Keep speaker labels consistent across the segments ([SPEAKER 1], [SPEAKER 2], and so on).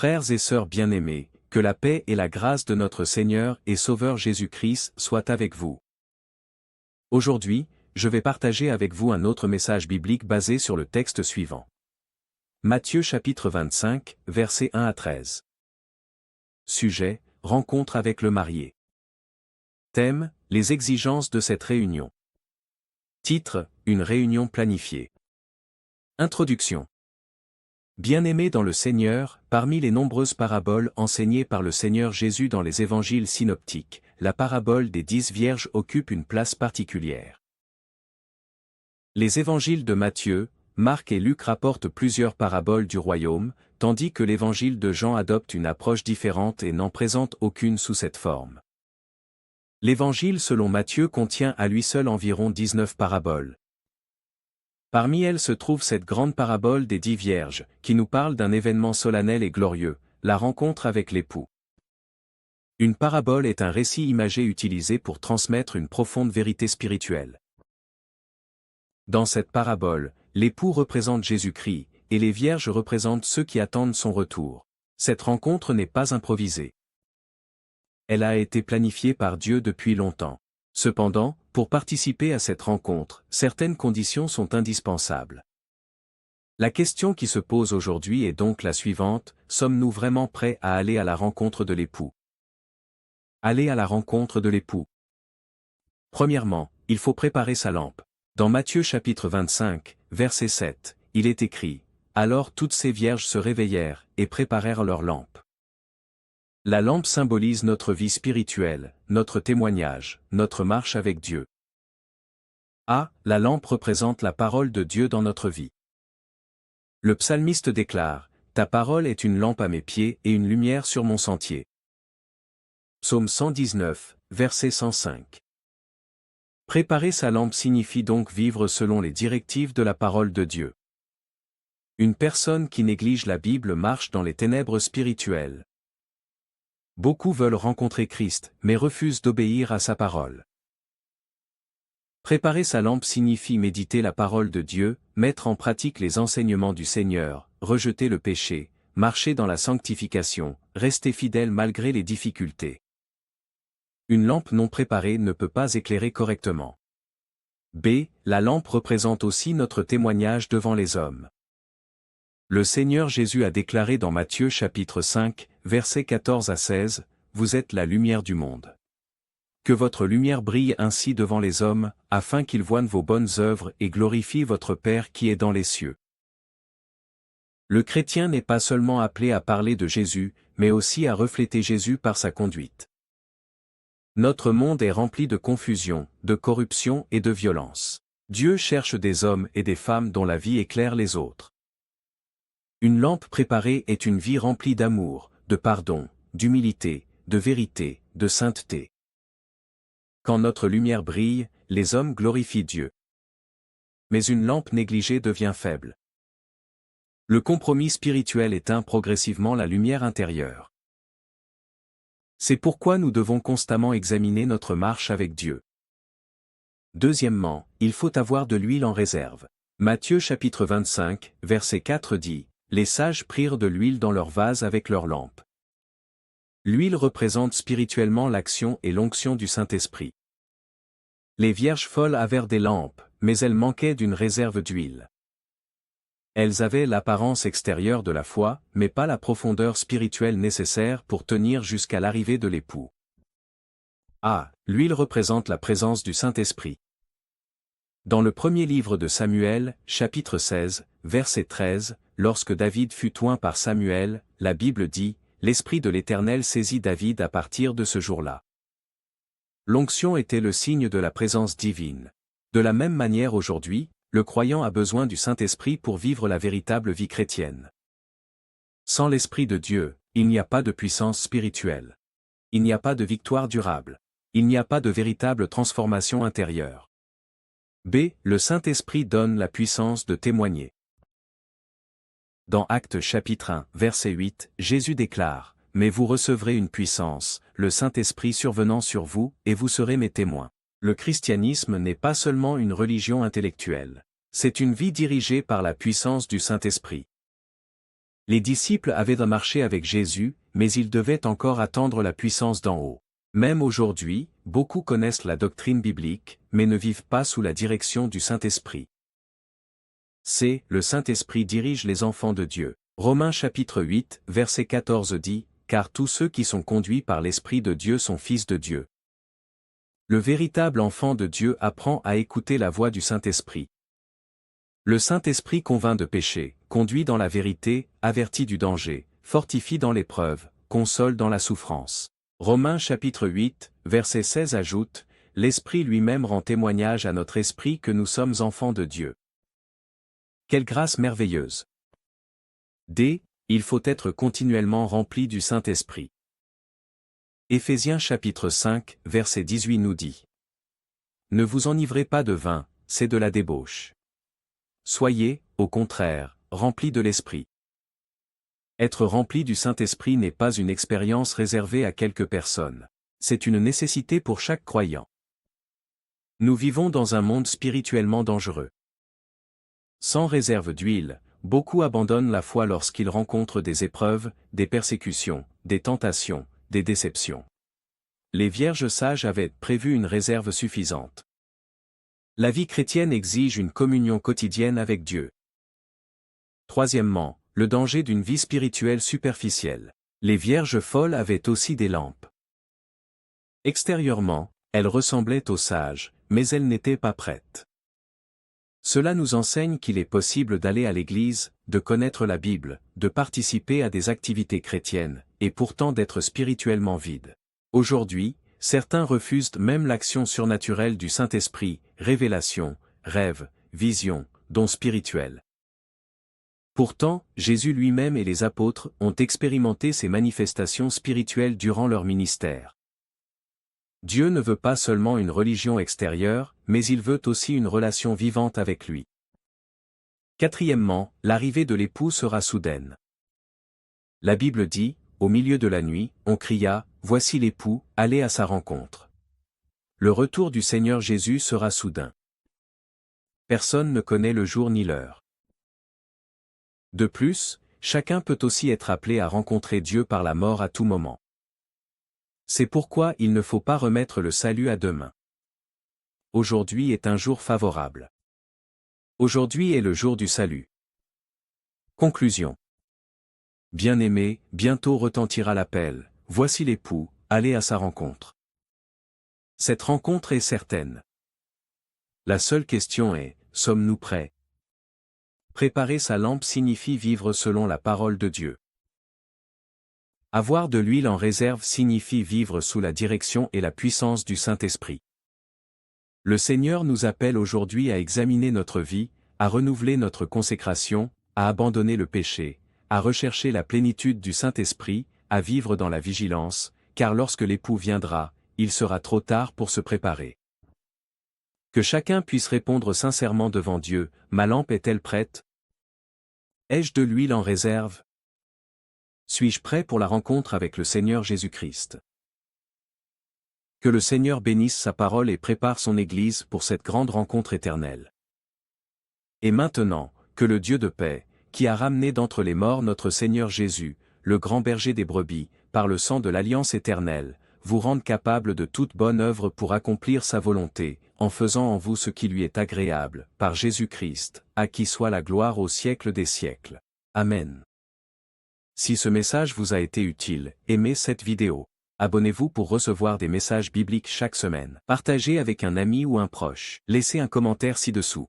[SPEAKER 1] Frères et sœurs bien-aimés, que la paix et la grâce de notre Seigneur et Sauveur Jésus-Christ soient avec vous. Aujourd'hui, je vais partager avec vous un autre message biblique basé sur le texte suivant. Matthieu chapitre 25, versets 1 à 13. Sujet, rencontre avec le marié. Thème, les exigences de cette réunion. Titre, une réunion planifiée. Introduction. Bien-aimés dans le Seigneur, parmi les nombreuses paraboles enseignées par le Seigneur Jésus dans les évangiles synoptiques, la parabole des 10 vierges occupe une place particulière. Les évangiles de Matthieu, Marc et Luc rapportent plusieurs paraboles du royaume, tandis que l'évangile de Jean adopte une approche différente et n'en présente aucune sous cette forme. L'évangile selon Matthieu contient à lui seul environ 19 paraboles. Parmi elles se trouve cette grande parabole des 10 vierges, qui nous parle d'un événement solennel et glorieux, la rencontre avec l'époux. Une parabole est un récit imagé utilisé pour transmettre une profonde vérité spirituelle. Dans cette parabole, l'époux représente Jésus-Christ, et les vierges représentent ceux qui attendent son retour. Cette rencontre n'est pas improvisée. Elle a été planifiée par Dieu depuis longtemps. Cependant, pour participer à cette rencontre, certaines conditions sont indispensables. La question qui se pose aujourd'hui est donc la suivante: sommes-nous vraiment prêts à aller à la rencontre de l'époux? Aller à la rencontre de l'époux. Premièrement, il faut préparer sa lampe. Dans Matthieu chapitre 25, verset 7, il est écrit: « Alors toutes ces vierges se réveillèrent, et préparèrent leurs lampes. » La lampe symbolise notre vie spirituelle, notre témoignage, notre marche avec Dieu. La lampe représente la parole de Dieu dans notre vie. Le psalmiste déclare: « Ta parole est une lampe à mes pieds et une lumière sur mon sentier. » Psaume 119, verset 105. Préparer sa lampe signifie donc vivre selon les directives de la parole de Dieu. Une personne qui néglige la Bible marche dans les ténèbres spirituelles. Beaucoup veulent rencontrer Christ, mais refusent d'obéir à sa parole. Préparer sa lampe signifie méditer la parole de Dieu, mettre en pratique les enseignements du Seigneur, rejeter le péché, marcher dans la sanctification, rester fidèle malgré les difficultés. Une lampe non préparée ne peut pas éclairer correctement. La lampe représente aussi notre témoignage devant les hommes. Le Seigneur Jésus a déclaré dans Matthieu chapitre 5, versets 14 à 16, « Vous êtes la lumière du monde. Que votre lumière brille ainsi devant les hommes, afin qu'ils voient vos bonnes œuvres et glorifient votre Père qui est dans les cieux. » Le chrétien n'est pas seulement appelé à parler de Jésus, mais aussi à refléter Jésus par sa conduite. Notre monde est rempli de confusion, de corruption et de violence. Dieu cherche des hommes et des femmes dont la vie éclaire les autres. Une lampe préparée est une vie remplie d'amour, de pardon, d'humilité, de vérité, de sainteté. Quand notre lumière brille, les hommes glorifient Dieu. Mais une lampe négligée devient faible. Le compromis spirituel éteint progressivement la lumière intérieure. C'est pourquoi nous devons constamment examiner notre marche avec Dieu. Deuxièmement, il faut avoir de l'huile en réserve. Matthieu chapitre 25, verset 4 dit: « Les sages prirent de l'huile dans leur vase avec leurs lampes. » L'huile représente spirituellement l'action et l'onction du Saint-Esprit. Les vierges folles avaient des lampes, mais elles manquaient d'une réserve d'huile. Elles avaient l'apparence extérieure de la foi, mais pas la profondeur spirituelle nécessaire pour tenir jusqu'à l'arrivée de l'époux. L'huile représente la présence du Saint-Esprit. Dans le premier livre de Samuel, chapitre 16, verset 13, lorsque David fut oint par Samuel, la Bible dit: « L'Esprit de l'Éternel saisit David à partir de ce jour-là. » L'onction était le signe de la présence divine. De la même manière aujourd'hui, le croyant a besoin du Saint-Esprit pour vivre la véritable vie chrétienne. Sans l'Esprit de Dieu, il n'y a pas de puissance spirituelle. Il n'y a pas de victoire durable. Il n'y a pas de véritable transformation intérieure. Le Saint-Esprit donne la puissance de témoigner. Dans Actes chapitre 1, verset 8, Jésus déclare: « Mais vous recevrez une puissance, le Saint-Esprit survenant sur vous, et vous serez mes témoins. » Le christianisme n'est pas seulement une religion intellectuelle. C'est une vie dirigée par la puissance du Saint-Esprit. Les disciples avaient marché avec Jésus, mais ils devaient encore attendre la puissance d'en haut. Même aujourd'hui, beaucoup connaissent la doctrine biblique, mais ne vivent pas sous la direction du Saint-Esprit. Le Saint-Esprit dirige les enfants de Dieu. Romains chapitre 8, verset 14 dit, « Car tous ceux qui sont conduits par l'Esprit de Dieu sont fils de Dieu. » Le véritable enfant de Dieu apprend à écouter la voix du Saint-Esprit. Le Saint-Esprit convainc de péché, conduit dans la vérité, avertit du danger, fortifie dans l'épreuve, console dans la souffrance. Romains chapitre 8, verset 16 ajoute, « L'Esprit lui-même rend témoignage à notre esprit que nous sommes enfants de Dieu. » Quelle grâce merveilleuse! Il faut être continuellement rempli du Saint-Esprit. Éphésiens chapitre 5, verset 18 nous dit. Ne vous enivrez pas de vin, c'est de la débauche. Soyez, au contraire, remplis de l'Esprit. Être rempli du Saint-Esprit n'est pas une expérience réservée à quelques personnes. C'est une nécessité pour chaque croyant. Nous vivons dans un monde spirituellement dangereux. Sans réserve d'huile, beaucoup abandonnent la foi lorsqu'ils rencontrent des épreuves, des persécutions, des tentations, des déceptions. Les vierges sages avaient prévu une réserve suffisante. La vie chrétienne exige une communion quotidienne avec Dieu. Troisièmement, le danger d'une vie spirituelle superficielle. Les vierges folles avaient aussi des lampes. Extérieurement, elles ressemblaient aux sages, mais elles n'étaient pas prêtes. Cela nous enseigne qu'il est possible d'aller à l'église, de connaître la Bible, de participer à des activités chrétiennes, et pourtant d'être spirituellement vide. Aujourd'hui, certains refusent même l'action surnaturelle du Saint-Esprit, révélation, rêve, vision, don spirituel. Pourtant, Jésus lui-même et les apôtres ont expérimenté ces manifestations spirituelles durant leur ministère. Dieu ne veut pas seulement une religion extérieure, mais il veut aussi une relation vivante avec lui. Quatrièmement, l'arrivée de l'époux sera soudaine. La Bible dit, au milieu de la nuit, on cria, « Voici l'époux, allez à sa rencontre. » Le retour du Seigneur Jésus sera soudain. Personne ne connaît le jour ni l'heure. De plus, chacun peut aussi être appelé à rencontrer Dieu par la mort à tout moment. C'est pourquoi il ne faut pas remettre le salut à demain. Aujourd'hui est un jour favorable. Aujourd'hui est le jour du salut. Conclusion. Bien-aimés, bientôt retentira l'appel, voici l'époux, allez à sa rencontre. Cette rencontre est certaine. La seule question est, sommes-nous prêts? Préparer sa lampe signifie vivre selon la parole de Dieu. Avoir de l'huile en réserve signifie vivre sous la direction et la puissance du Saint-Esprit. Le Seigneur nous appelle aujourd'hui à examiner notre vie, à renouveler notre consécration, à abandonner le péché, à rechercher la plénitude du Saint-Esprit, à vivre dans la vigilance, car lorsque l'époux viendra, il sera trop tard pour se préparer. Que chacun puisse répondre sincèrement devant Dieu, ma lampe est-elle prête? Ai-je de l'huile en réserve? Suis-je prêt pour la rencontre avec le Seigneur Jésus-Christ? Que le Seigneur bénisse sa parole et prépare son Église pour cette grande rencontre éternelle. Et maintenant, que le Dieu de paix, qui a ramené d'entre les morts notre Seigneur Jésus, le grand berger des brebis, par le sang de l'alliance éternelle, vous rende capable de toute bonne œuvre pour accomplir sa volonté, en faisant en vous ce qui lui est agréable, par Jésus-Christ, à qui soit la gloire au siècle des siècles. Amen. Si ce message vous a été utile, aimez cette vidéo. Abonnez-vous pour recevoir des messages bibliques chaque semaine. Partagez avec un ami ou un proche. Laissez un commentaire ci-dessous.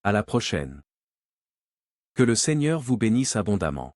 [SPEAKER 1] À la prochaine. Que le Seigneur vous bénisse abondamment.